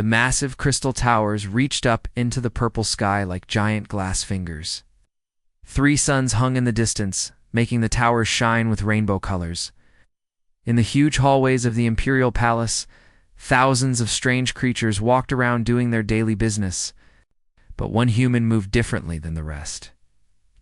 The massive crystal towers reached up into the purple sky like giant glass fingers. 3 suns hung in the distance, making the towers shine with rainbow colors. In the huge hallways of the Imperial Palace, thousands of strange creatures walked around doing their daily business. But one human moved differently than the rest.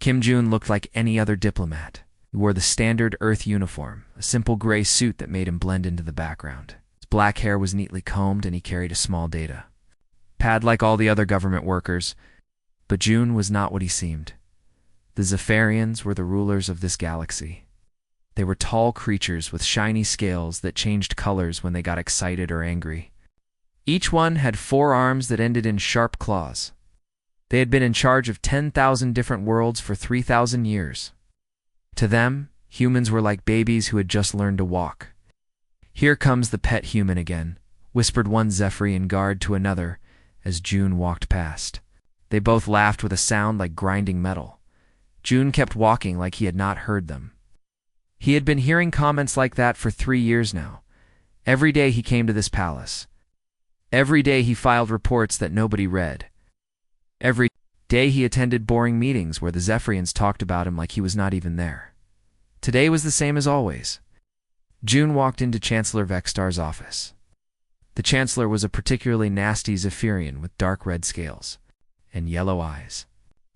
Kim Jun looked like any other diplomat. He wore the standard Earth uniform, a simple gray suit that made him blend into the background. His black hair was neatly combed and he carried a small data pad like all the other government workers. But Jun was not what he seemed. The Zephyrians were the rulers of this galaxy. They were tall creatures with shiny scales that changed colors when they got excited or angry. Each one had 4 arms that ended in sharp claws. They had been in charge of 10,000 different worlds for 3,000 years. To them, humans were like babies who had just learned to walk. "Here comes the pet human again," whispered one Zephyrian guard to another as Jun walked past. They both laughed with a sound like grinding metal. Jun kept walking like he had not heard them. He had been hearing comments like that for 3 years now. Every day he came to this palace. Every day he filed reports that nobody read. Every day he attended boring meetings where the Zephyrians talked about him like he was not even there. Today was the same as always. Jun walked into Chancellor Vextar's office. The Chancellor was a particularly nasty Zephyrian with dark red scales and yellow eyes.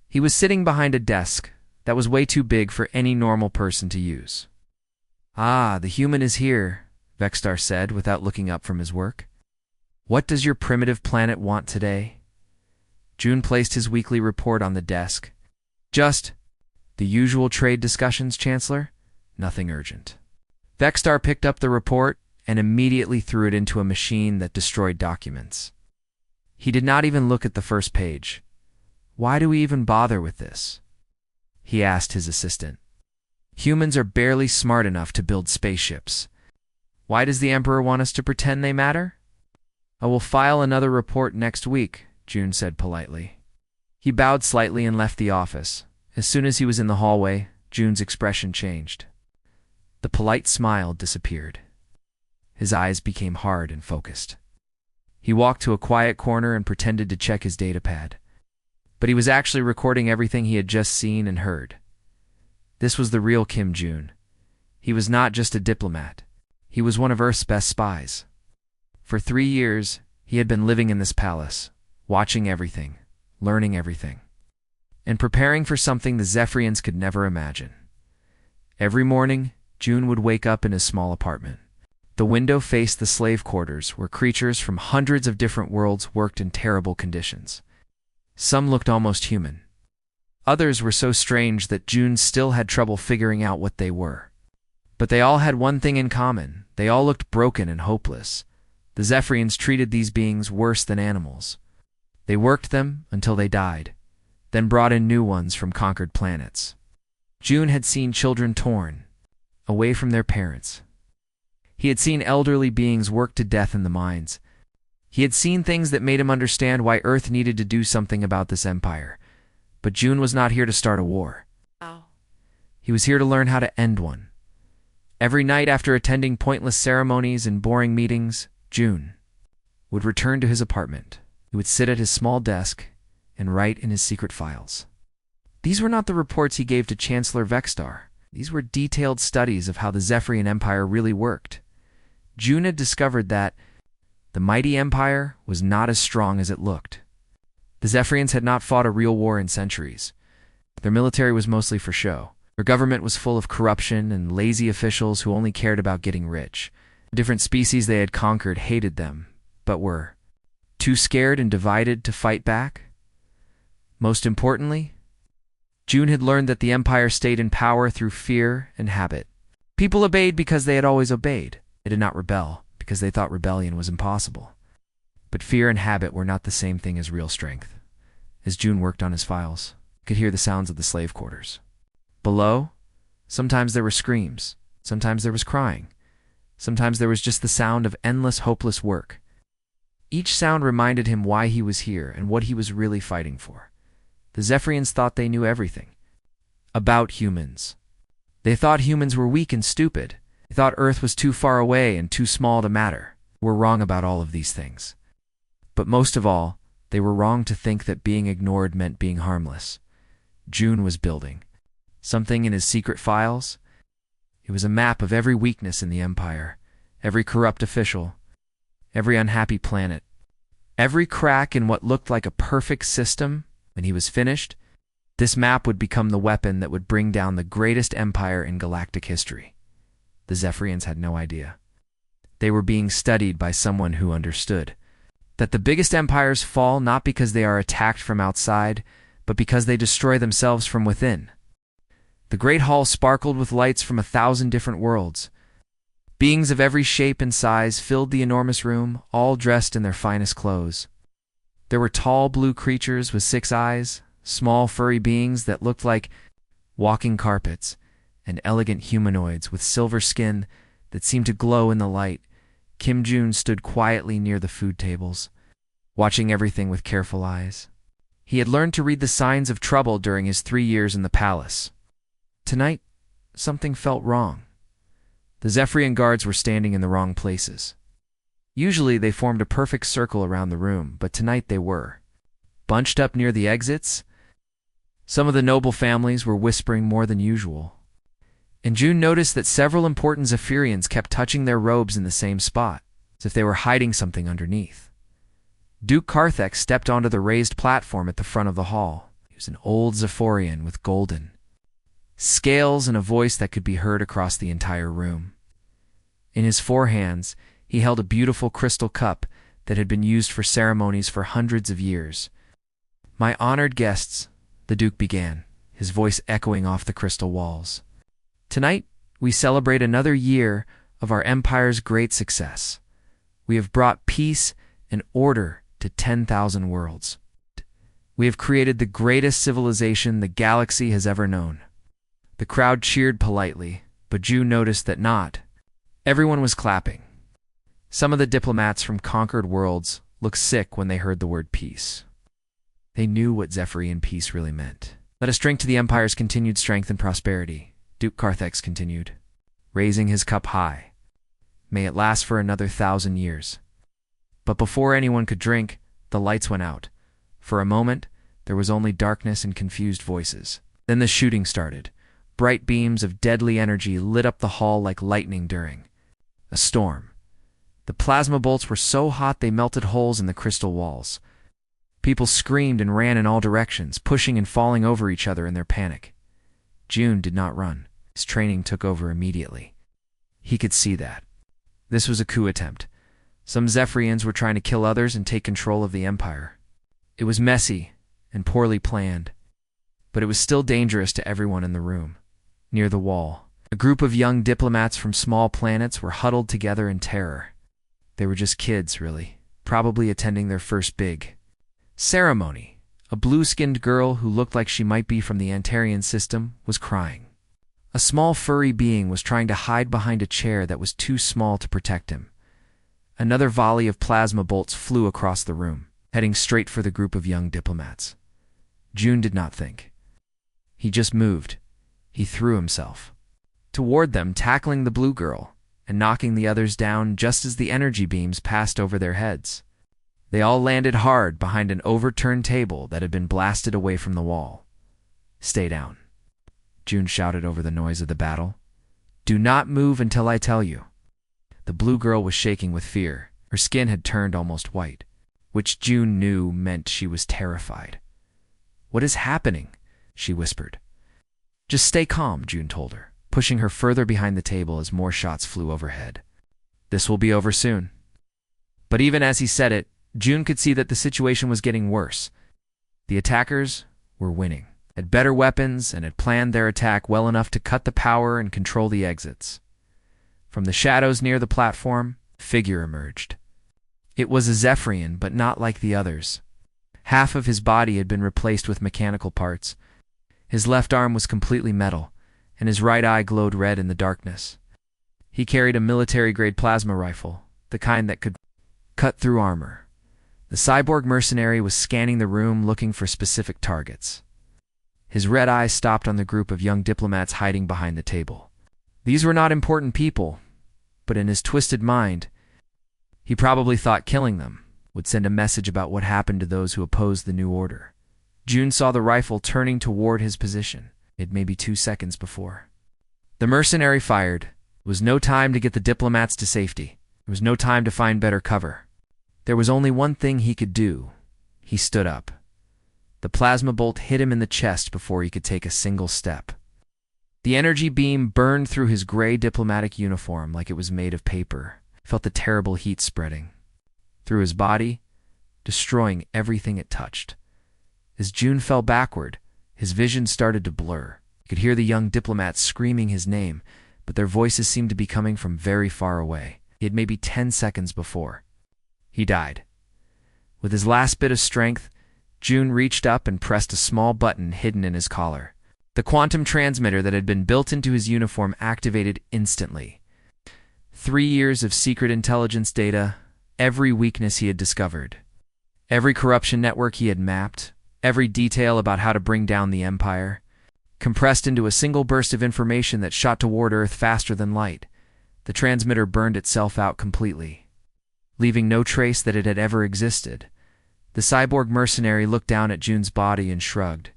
He was sitting behind a desk that was way too big for any normal person to use. "Ah, the human is here," Vextar said without looking up from his work. "What does your primitive planet want today?" Jun placed his weekly report on the desk. "Just the usual trade discussions, Chancellor. Nothing urgent." Vextar picked up the report and immediately threw it into a machine that destroyed documents. He did not even look at the first page. "Why do we even bother with this?" he asked his assistant. "Humans are barely smart enough to build spaceships. Why does the Emperor want us to pretend they matter?" "I will file another report next week," Jun said politely. He bowed slightly and left the office. As soon as he was in the hallway, Jun's expression changed. The polite smile disappeared. His eyes became hard and focused. He walked to a quiet corner and pretended to check his datapad. But he was actually recording everything he had just seen and heard. This was the real Kim Jun. He was not just a diplomat. He was one of Earth's best spies. For 3 years, he had been living in this palace, watching everything, learning everything, and preparing for something the Zephyrians could never imagine. Every morning, Jun would wake up in his small apartment. The window faced the slave quarters, where creatures from hundreds of different worlds worked in terrible conditions. Some looked almost human. Others were so strange that Jun still had trouble figuring out what they were. But they all had one thing in common. They all looked broken and hopeless. The Zephyrians treated these beings worse than animals. They worked them until they died, then brought in new ones from conquered planets. Jun had seen children torn away from their parents. He had seen elderly beings worked to death in the mines. He had seen things that made him understand why Earth needed to do something about this empire. But Jun was not here to start a war. He was here to learn how to end one. Every night after attending pointless ceremonies and boring meetings, Jun would return to his apartment. He would sit at his small desk and write in his secret files. These were not the reports he gave to Chancellor Vextar. These were detailed studies of how the Zephyrian Empire really worked. Jun had discovered that the mighty empire was not as strong as it looked. The Zephyrians had not fought a real war in centuries. Their military was mostly for show. Their government was full of corruption and lazy officials who only cared about getting rich. The different species they had conquered hated them, but were too scared and divided to fight back. Most importantly, Jun had learned that the empire stayed in power through fear and habit. People obeyed because they had always obeyed. They did not rebel because they thought rebellion was impossible. But fear and habit were not the same thing as real strength. As Jun worked on his files, he could hear the sounds of the slave quarters. Below, sometimes there were screams, sometimes there was crying, sometimes there was just the sound of endless, hopeless work. Each sound reminded him why he was here and what he was really fighting for. The Zephyrians thought they knew everything about humans. They thought humans were weak and stupid. They thought Earth was too far away and too small to matter. They were wrong about all of these things. But most of all, they were wrong to think that being ignored meant being harmless. June was building something in his secret files. It was a map of every weakness in the Empire, every corrupt official, every unhappy planet, every crack in what looked like a perfect system. When he was finished, this map would become the weapon that would bring down the greatest empire in galactic history. The Zephyrians had no idea. They were being studied by someone who understood that the biggest empires fall not because they are attacked from outside, but because they destroy themselves from within. The great hall sparkled with lights from 1,000 different worlds. Beings of every shape and size filled the enormous room, all dressed in their finest clothes. There were tall blue creatures with 6 eyes, small furry beings that looked like walking carpets, and elegant humanoids with silver skin that seemed to glow in the light. Kim Jun stood quietly near the food tables, watching everything with careful eyes. He had learned to read the signs of trouble during his 3 years in the palace. Tonight, something felt wrong. The Zephyrian guards were standing in the wrong places. Usually they formed a perfect circle around the room, but tonight they were bunched up near the exits. Some of the noble families were whispering more than usual. And June noticed that several important Zephyrians kept touching their robes in the same spot, as if they were hiding something underneath. Duke Carthex stepped onto the raised platform at the front of the hall. He was an old Zephyrian with golden scales and a voice that could be heard across the entire room. In his forehands, he held a beautiful crystal cup that had been used for ceremonies for hundreds of years. "My honored guests," the Duke began, his voice echoing off the crystal walls. "Tonight, we celebrate another year of our empire's great success. We have brought peace and order to 10,000 worlds. We have created the greatest civilization the galaxy has ever known." The crowd cheered politely, but June noticed that not everyone was clapping. Some of the diplomats from conquered worlds looked sick when they heard the word peace. They knew what Zephyrian peace really meant. "Let us drink to the Empire's continued strength and prosperity," Duke Carthex continued, raising his cup high. "May it last for another 1,000 years." But before anyone could drink, the lights went out. For a moment, there was only darkness and confused voices. Then the shooting started. Bright beams of deadly energy lit up the hall like lightning during a storm. The plasma bolts were so hot they melted holes in the crystal walls. People screamed and ran in all directions, pushing and falling over each other in their panic. June did not run. His training took over immediately. He could see that this was a coup attempt. Some Zephyrians were trying to kill others and take control of the Empire. It was messy and poorly planned, but it was still dangerous to everyone in the room. Near the wall, a group of young diplomats from small planets were huddled together in terror. They were just kids, really, probably attending their first big ceremony. A blue-skinned girl who looked like she might be from the Antarian system was crying. A small furry being was trying to hide behind a chair that was too small to protect him. Another volley of plasma bolts flew across the room, heading straight for the group of young diplomats. June did not think. He just moved. He threw himself toward them, tackling the blue girl and knocking the others down just as the energy beams passed over their heads. They all landed hard behind an overturned table that had been blasted away from the wall. "Stay down," June shouted over the noise of the battle. "Do not move until I tell you." The blue girl was shaking with fear. Her skin had turned almost white, which June knew meant she was terrified. "What is happening?" she whispered. "Just stay calm," June told her, pushing her further behind the table as more shots flew overhead. "This will be over soon." But even as he said it, June could see that the situation was getting worse. The attackers were winning, had better weapons, and had planned their attack well enough to cut the power and control the exits. From the shadows near the platform, a figure emerged. It was a Zephyrian, but not like the others. Half of his body had been replaced with mechanical parts. His left arm was completely metal, and his right eye glowed red in the darkness. He carried a military-grade plasma rifle, the kind that could cut through armor. The cyborg mercenary was scanning the room looking for specific targets. His red eye stopped on the group of young diplomats hiding behind the table. These were not important people, but in his twisted mind, he probably thought killing them would send a message about what happened to those who opposed the new order. June saw the rifle turning toward his position. It may be 2 seconds before. The mercenary fired. It was no time to get the diplomats to safety. There was no time to find better cover. There was only one thing he could do. He stood up. The plasma bolt hit him in the chest before he could take a single step. The energy beam burned through his gray diplomatic uniform like it was made of paper. He felt the terrible heat spreading through his body, destroying everything it touched. As June fell backward, his vision started to blur. He could hear the young diplomats screaming his name, but their voices seemed to be coming from very far away. He had maybe 10 seconds before. He died. With his last bit of strength, June reached up and pressed a small button hidden in his collar. The quantum transmitter that had been built into his uniform activated instantly. 3 years of secret intelligence data, every weakness he had discovered, every corruption network he had mapped, every detail about how to bring down the Empire, compressed into a single burst of information that shot toward Earth faster than light. The transmitter burned itself out completely, leaving no trace that it had ever existed. The cyborg mercenary looked down at June's body and shrugged.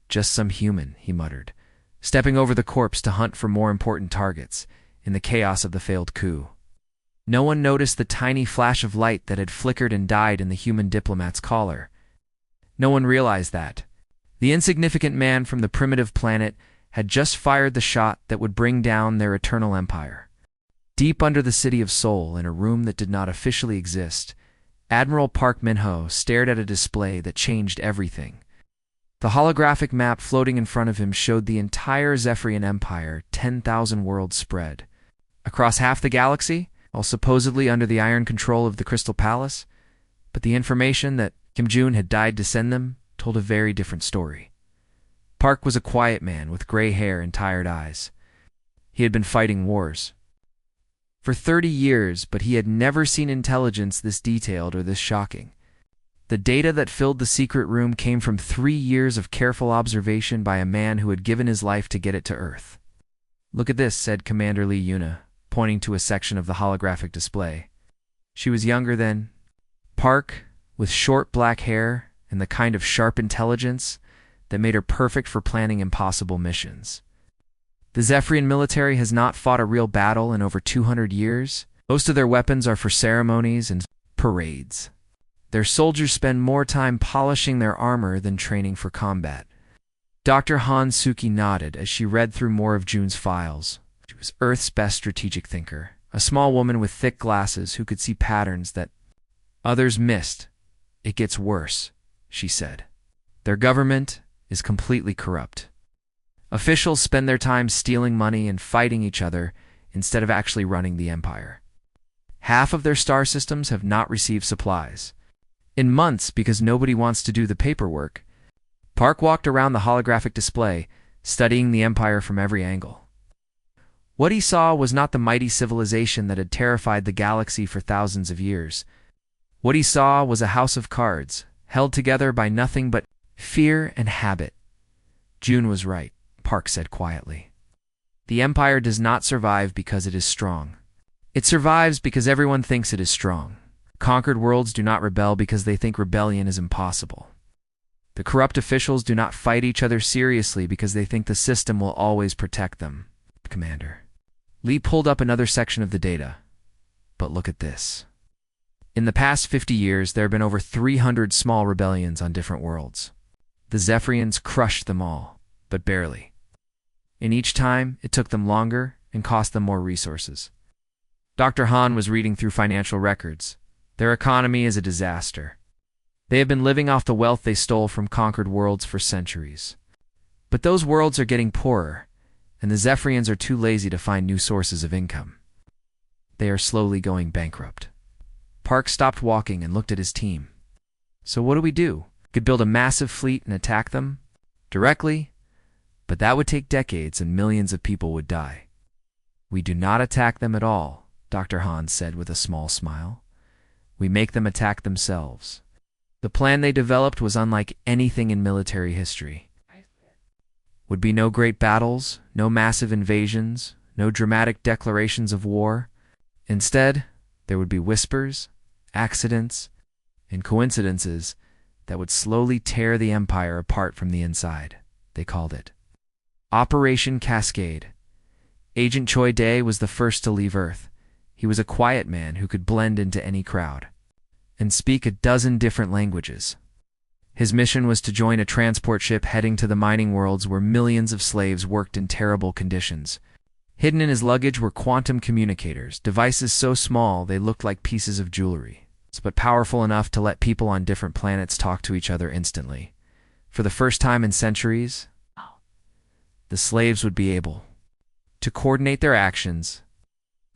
"Just some human," he muttered, stepping over the corpse to hunt for more important targets in the chaos of the failed coup. No one noticed the tiny flash of light that had flickered and died in the human diplomat's collar. No one realized that the insignificant man from the primitive planet had just fired the shot that would bring down their eternal empire. Deep under the city of Seoul, in a room that did not officially exist, Admiral Park Min-ho stared at a display that changed everything. The holographic map floating in front of him showed the entire Zephyrian Empire, 10,000 worlds spread across half the galaxy, all supposedly under the iron control of the Crystal Palace. But the information that Kim June had died to send them told a very different story. Park was a quiet man with gray hair and tired eyes. He had been fighting wars for 30 years, but he had never seen intelligence this detailed or this shocking. The data that filled the secret room came from 3 years of careful observation by a man who had given his life to get it to Earth. "Look at this," said Commander Lee Yuna, pointing to a section of the holographic display. She was younger than Park, with short black hair and the kind of sharp intelligence that made her perfect for planning impossible missions. The Zephyrian military has not fought a real battle in over 200 years. Most of their weapons are for ceremonies and parades. Their soldiers spend more time polishing their armor than training for combat. Dr. Han Suki nodded as she read through more of June's files. She was Earth's best strategic thinker, a small woman with thick glasses who could see patterns that others missed. "It gets worse," she said. "Their government is completely corrupt. Officials spend their time stealing money and fighting each other instead of actually running the empire. Half of their star systems have not received supplies in months because nobody wants to do the paperwork." Park walked around the holographic display, studying the empire from every angle. What he saw was not the mighty civilization that had terrified the galaxy for thousands of years. What he saw was a house of cards, held together by nothing but fear and habit. "June was right," Park said quietly. "The empire does not survive because it is strong. It survives because everyone thinks it is strong. Conquered worlds do not rebel because they think rebellion is impossible. The corrupt officials do not fight each other seriously because they think the system will always protect them." Commander Lee pulled up another section of the data. "But look at this. In the past 50 years, there have been over 300 small rebellions on different worlds. The Zephyrians crushed them all, but barely. And each time, it took them longer and cost them more resources." Dr. Han was reading through financial records. "Their economy is a disaster. They have been living off the wealth they stole from conquered worlds for centuries. But those worlds are getting poorer, and the Zephyrians are too lazy to find new sources of income. They are slowly going bankrupt." Park stopped walking and looked at his team. "So what do we do? We could build a massive fleet and attack them directly, but that would take decades and millions of people would die." "We do not attack them at all," Dr. Han said with a small smile. "We make them attack themselves." The plan they developed was unlike anything in military history. Would be no great battles, no massive invasions, no dramatic declarations of war. Instead, there would be whispers, accidents, and coincidences that would slowly tear the Empire apart from the inside. They called it Operation Cascade. Agent Choi Dae was the first to leave Earth. He was a quiet man who could blend into any crowd and speak a dozen different languages. His mission was to join a transport ship heading to the mining worlds where millions of slaves worked in terrible conditions. Hidden in his luggage were quantum communicators, devices so small they looked like pieces of jewelry, but powerful enough to let people on different planets talk to each other instantly. For the first time in centuries, the slaves would be able to coordinate their actions.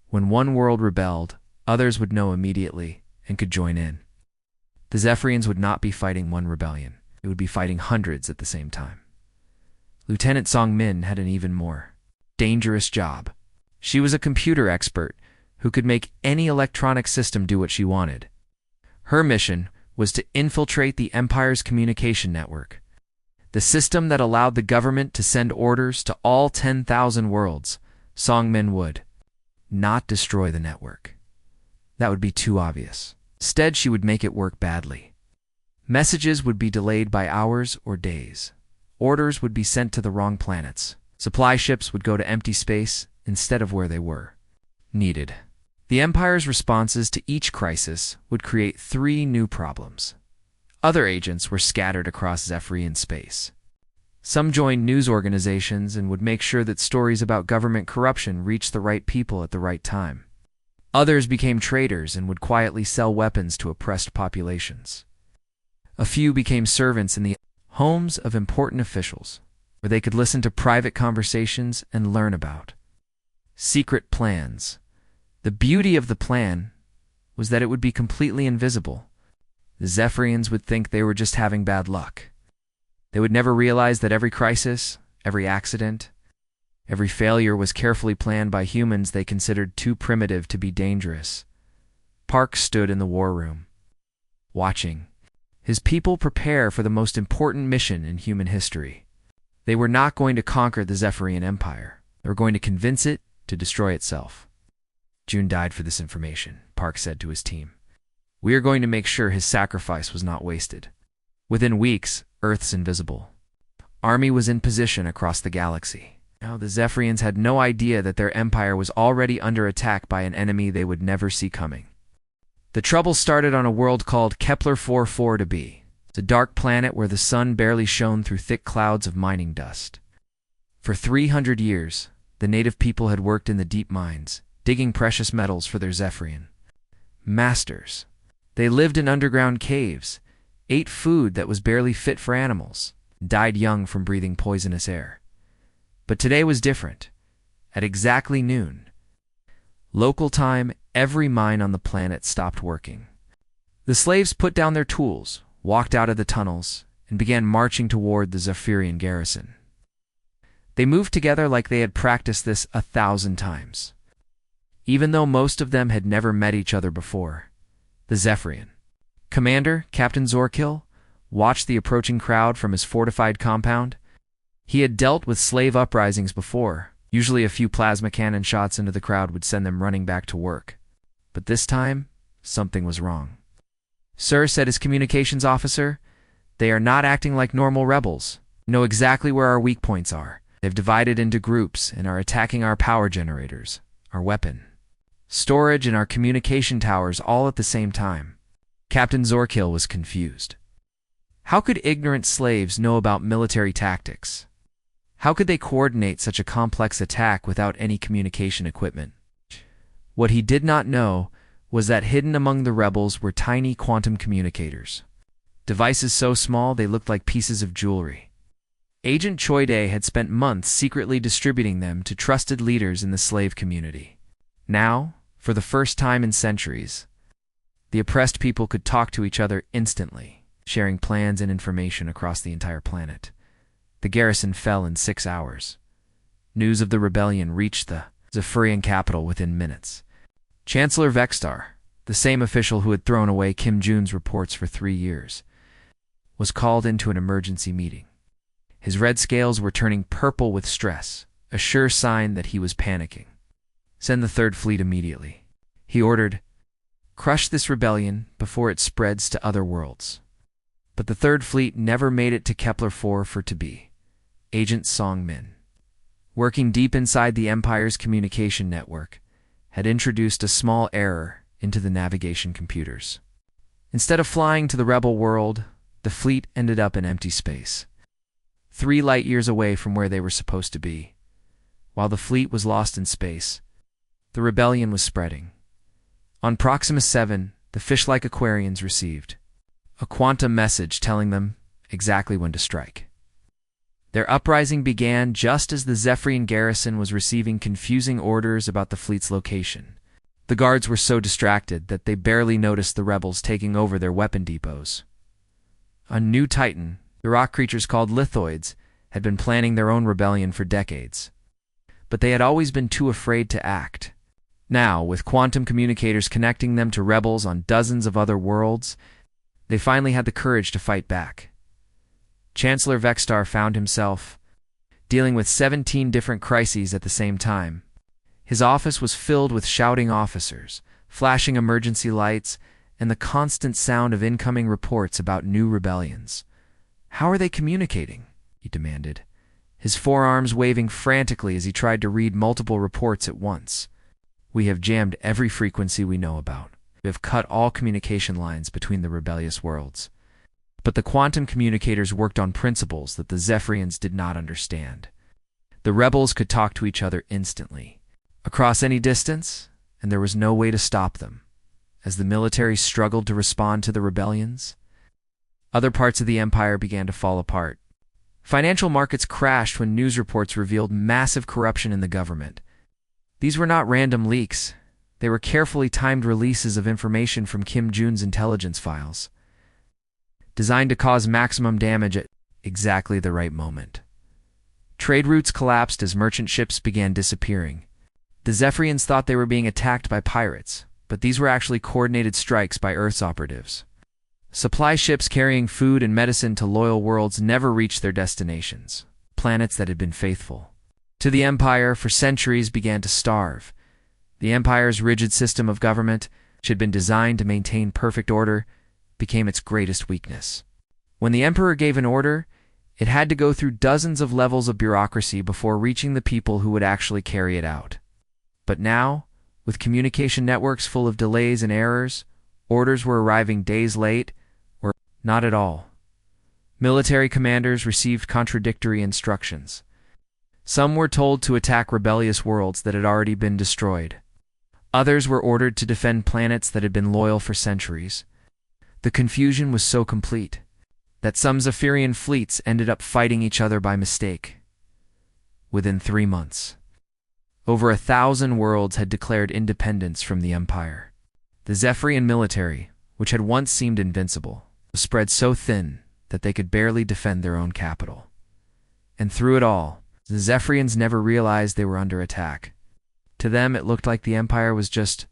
When one world rebelled, others would know immediately and could join in. The Zephyrians would not be fighting one rebellion. It would be fighting hundreds at the same time. Lieutenant Song Min had an even more dangerous job. She was a computer expert who could make any electronic system do what she wanted. Her mission was to infiltrate the Empire's communication network, the system that allowed the government to send orders to all 10,000 worlds. Song Min would not destroy the network. That would be too obvious. Instead, she would make it work badly. Messages would be delayed by hours or days. Orders would be sent to the wrong planets. Supply ships would go to empty space instead of where they were needed. The Empire's responses to each crisis would create 3 new problems. Other agents were scattered across Zephyrian space. Some joined news organizations and would make sure that stories about government corruption reached the right people at the right time. Others became traders and would quietly sell weapons to oppressed populations. A few became servants in the homes of important officials, where they could listen to private conversations and learn about secret plans. The beauty of the plan was that it would be completely invisible. The Zephyrians would think they were just having bad luck. They would never realize that every crisis, every accident, every failure was carefully planned by humans they considered too primitive to be dangerous. Park stood in the war room, watching his people prepare for the most important mission in human history. They were not going to conquer the Zephyrian Empire. They were going to convince it to destroy itself. June died for this information, Park said to his team. We are going to make sure his sacrifice was not wasted. Within weeks, Earth's invisible army was in position across the galaxy. Now, the Zephyrians had no idea that their empire was already under attack by an enemy they would never see coming. The trouble started on a world called Kepler 44b. It's a dark planet where the sun barely shone through thick clouds of mining dust. For 300 years, the native people had worked in the deep mines, digging precious metals for their Zephyrian masters. They lived in underground caves, ate food that was barely fit for animals, and died young from breathing poisonous air. But today was different. At exactly noon, local time, every mine on the planet stopped working. The slaves put down their tools, walked out of the tunnels, and began marching toward the Zephyrian garrison. They moved together like they had practiced this 1,000 times. Even though most of them had never met each other before, the Zephyrian commander, Captain Zorkill, watched the approaching crowd from his fortified compound. He had dealt with slave uprisings before. Usually a few plasma cannon shots into the crowd would send them running back to work. But this time, something was wrong. Sir, said his communications officer, they are not acting like normal rebels. Know exactly where our weak points are. They've divided into groups and are attacking our power generators, our weapon storage, and our communication towers all at the same time. Captain Zorkill was confused. How could ignorant slaves know about military tactics? How could they coordinate such a complex attack without any communication equipment? What he did not know was that hidden among the rebels were tiny quantum communicators, devices so small they looked like pieces of jewelry. Agent Choi Dae had spent months secretly distributing them to trusted leaders in the slave community. Now, for the first time in centuries, the oppressed people could talk to each other instantly, sharing plans and information across the entire planet. The garrison fell in 6 hours. News of the rebellion reached the Zephyrian capital within minutes. Chancellor Vexstar, the same official who had thrown away Kim Jun's reports for 3 years, was called into an emergency meeting. His red scales were turning purple with stress, a sure sign that he was panicking. Send the Third Fleet immediately, he ordered. Crush this rebellion before it spreads to other worlds. But the Third Fleet never made it to Kepler-4 for to be. Agent Song Min, working deep inside the Empire's communication network, had introduced a small error into the navigation computers. Instead of flying to the rebel world, the fleet ended up in empty space, 3 light-years away from where they were supposed to be. While the fleet was lost in space, the rebellion was spreading. On Proxima 7, the fish-like Aquarians received a quantum message telling them exactly when to strike. Their uprising began just as the Zephyrian garrison was receiving confusing orders about the fleet's location. The guards were so distracted that they barely noticed the rebels taking over their weapon depots. On New Titan, the rock creatures called lithoids had been planning their own rebellion for decades, but they had always been too afraid to act. Now, with quantum communicators connecting them to rebels on dozens of other worlds, they finally had the courage to fight back. Chancellor Vextar found himself dealing with 17 different crises at the same time. His office was filled with shouting officers, flashing emergency lights, and the constant sound of incoming reports about new rebellions. "How are they communicating?" he demanded, his forearms waving frantically as he tried to read multiple reports at once. "We have jammed every frequency we know about. We have cut all communication lines between the rebellious worlds." But the quantum communicators worked on principles that the Zephyrians did not understand. The rebels could talk to each other instantly, across any distance, and there was no way to stop them. As the military struggled to respond to the rebellions, other parts of the Empire began to fall apart. Financial markets crashed when news reports revealed massive corruption in the government. These were not random leaks. They were carefully timed releases of information from Kim Jun's intelligence files, designed to cause maximum damage at exactly the right moment. Trade routes collapsed as merchant ships began disappearing. The Zephyrians thought they were being attacked by pirates, but these were actually coordinated strikes by Earth's operatives. Supply ships carrying food and medicine to loyal worlds never reached their destinations. Planets that had been faithful to the Empire for centuries began to starve. The Empire's rigid system of government, which had been designed to maintain perfect order, became its greatest weakness. When the Emperor gave an order, it had to go through dozens of levels of bureaucracy before reaching the people who would actually carry it out. But now, with communication networks full of delays and errors, orders were arriving days late, or not at all. Military commanders received contradictory instructions. Some were told to attack rebellious worlds that had already been destroyed. Others were ordered to defend planets that had been loyal for centuries. The confusion was so complete that some Zephyrian fleets ended up fighting each other by mistake. Within 3 months, over 1,000 worlds had declared independence from the Empire. The Zephyrian military, which had once seemed invincible, was spread so thin that they could barely defend their own capital. And through it all, the Zephyrians never realized they were under attack. To them, it looked like the Empire was just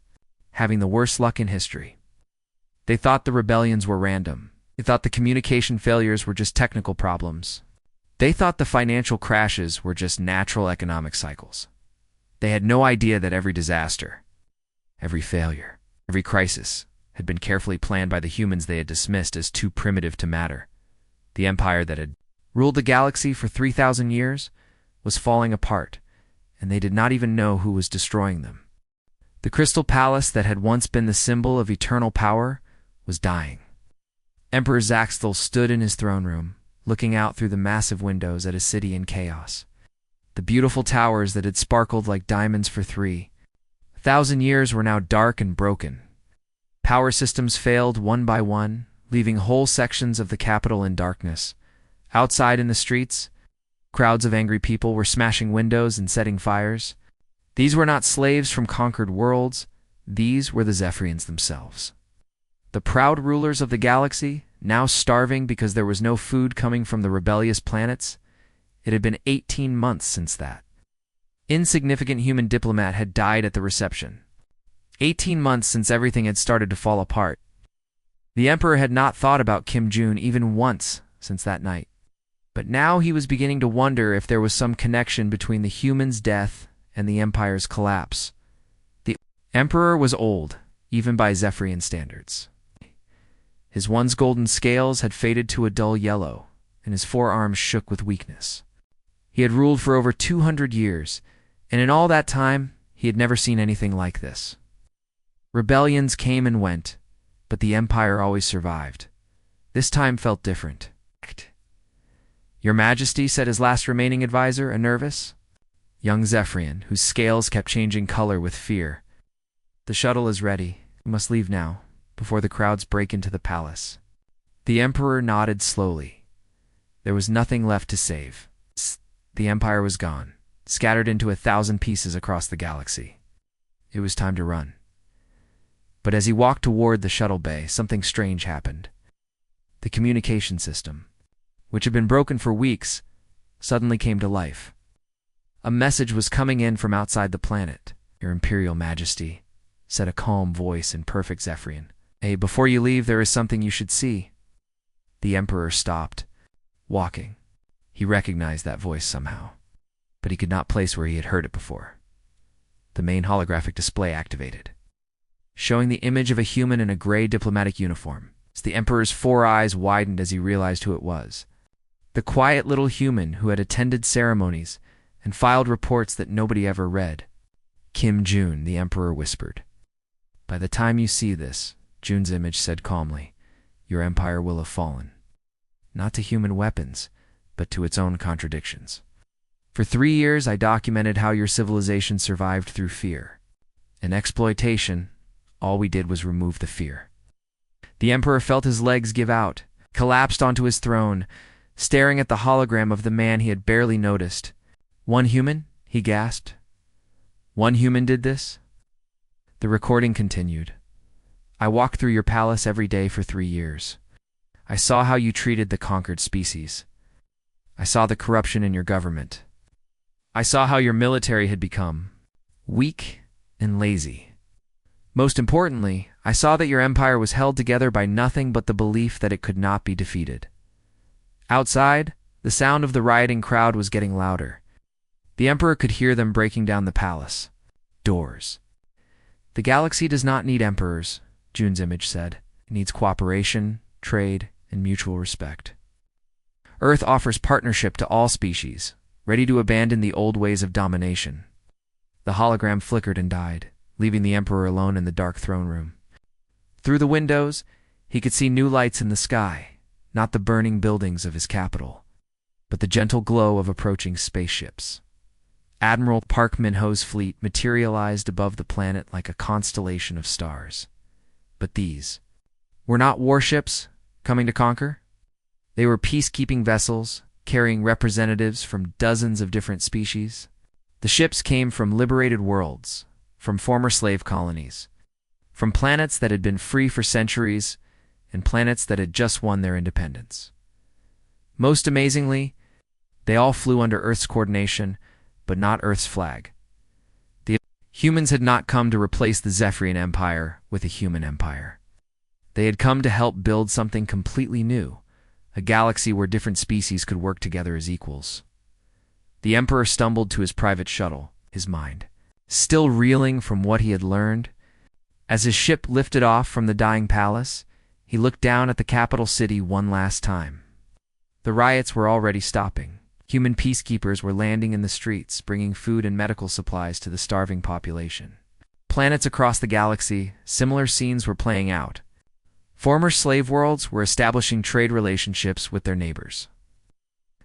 having the worst luck in history. They thought the rebellions were random. They thought the communication failures were just technical problems. They thought the financial crashes were just natural economic cycles. They had no idea that every disaster, every failure, every crisis had been carefully planned by the humans they had dismissed as too primitive to matter. The empire that had ruled the galaxy for 3,000 years was falling apart, and they did not even know who was destroying them. The Crystal Palace that had once been the symbol of eternal power was dying. Emperor Zaxthel stood in his throne room, looking out through the massive windows at a city in chaos. The beautiful towers that had sparkled like diamonds for 3,000 years were now dark and broken. Power systems failed one by one, leaving whole sections of the capital in darkness. Outside in the streets, crowds of angry people were smashing windows and setting fires. These were not slaves from conquered worlds. These were the Zephyrians themselves. The proud rulers of the galaxy, now starving because there was no food coming from the rebellious planets. It had been 18 months since that insignificant human diplomat had died at the reception. 18 months since everything had started to fall apart. The Emperor had not thought about Kim Jun even once since that night. But now he was beginning to wonder if there was some connection between the human's death and the Empire's collapse. The Emperor was old, even by Zephyrian standards. His once golden scales had faded to a dull yellow, and his forearms shook with weakness. He had ruled for over 200 years, and in all that time, he had never seen anything like this. Rebellions came and went, but the Empire always survived. This time felt different. "Your Majesty," said his last remaining advisor, a nervous, young Zephyrian, whose scales kept changing color with fear. "The shuttle is ready. We must leave now, before the crowds break into the palace." The Emperor nodded slowly. There was nothing left to save. The Empire was gone, scattered into 1,000 pieces across the galaxy. It was time to run. But as he walked toward the shuttle bay, something strange happened. The communication system, which had been broken for weeks, suddenly came to life. A message was coming in from outside the planet. "Your Imperial Majesty," said a calm voice in perfect Zephyrian. "Hey, before you leave, there is something you should see." The Emperor stopped, walking. He recognized that voice somehow, but he could not place where he had heard it before. The main holographic display activated, showing the image of a human in a gray diplomatic uniform. The Emperor's 4 eyes widened as he realized who it was. The quiet little human who had attended ceremonies and filed reports that nobody ever read. "Kim Jun," the Emperor whispered. "By the time you see this," Jun's image said calmly, "your empire will have fallen. Not to human weapons, but to its own contradictions. For 3 years I documented how your civilization survived through fear. In exploitation, all we did was remove the fear." The Emperor felt his legs give out, collapsed onto his throne, staring at the hologram of the man he had barely noticed. "One human?" he gasped. "One human did this?" The recording continued. "I walked through your palace every day for 3 years. I saw how you treated the conquered species. I saw the corruption in your government. I saw how your military had become weak and lazy. Most importantly, I saw that your empire was held together by nothing but the belief that it could not be defeated." Outside, the sound of the rioting crowd was getting louder. The Emperor could hear them breaking down the palace doors. "The galaxy does not need emperors," Jun's image said. "It needs cooperation, trade, and mutual respect. Earth offers partnership to all species, ready to abandon the old ways of domination." The hologram flickered and died, leaving the Emperor alone in the dark throne room. Through the windows, he could see new lights in the sky, not the burning buildings of his capital, but the gentle glow of approaching spaceships. Admiral Park Min-ho's fleet materialized above the planet like a constellation of stars. But these were not warships coming to conquer. They were peacekeeping vessels carrying representatives from dozens of different species. The ships came from liberated worlds, from former slave colonies, from planets that had been free for centuries, and planets that had just won their independence. Most amazingly, they all flew under Earth's coordination, but not Earth's flag. The humans had not come to replace the Zephyrian Empire with a human empire. They had come to help build something completely new, a galaxy where different species could work together as equals. The Emperor stumbled to his private shuttle, his mind still reeling from what he had learned. As his ship lifted off from the dying palace, he looked down at the capital city one last time. The riots were already stopping. Human peacekeepers were landing in the streets, bringing food and medical supplies to the starving population. Planets across the galaxy, similar scenes were playing out. Former slave worlds were establishing trade relationships with their neighbors.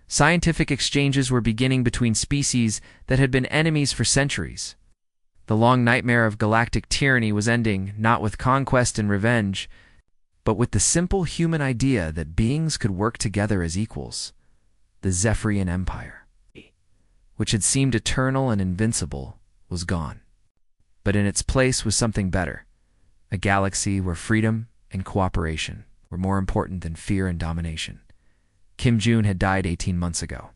Scientific exchanges were beginning between species that had been enemies for centuries. The long nightmare of galactic tyranny was ending, not with conquest and revenge, but with the simple human idea that beings could work together as equals. The Zephyrian Empire, which had seemed eternal and invincible, was gone. But in its place was something better, a galaxy where freedom and cooperation were more important than fear and domination. Kim Jun had died 18 months ago,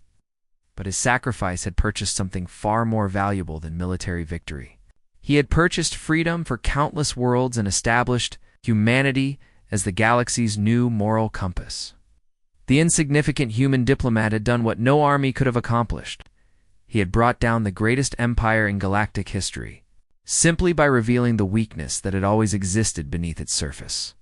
but his sacrifice had purchased something far more valuable than military victory. He had purchased freedom for countless worlds and established humanity as the galaxy's new moral compass. The insignificant human diplomat had done what no army could have accomplished. He had brought down the greatest empire in galactic history, simply by revealing the weakness that had always existed beneath its surface.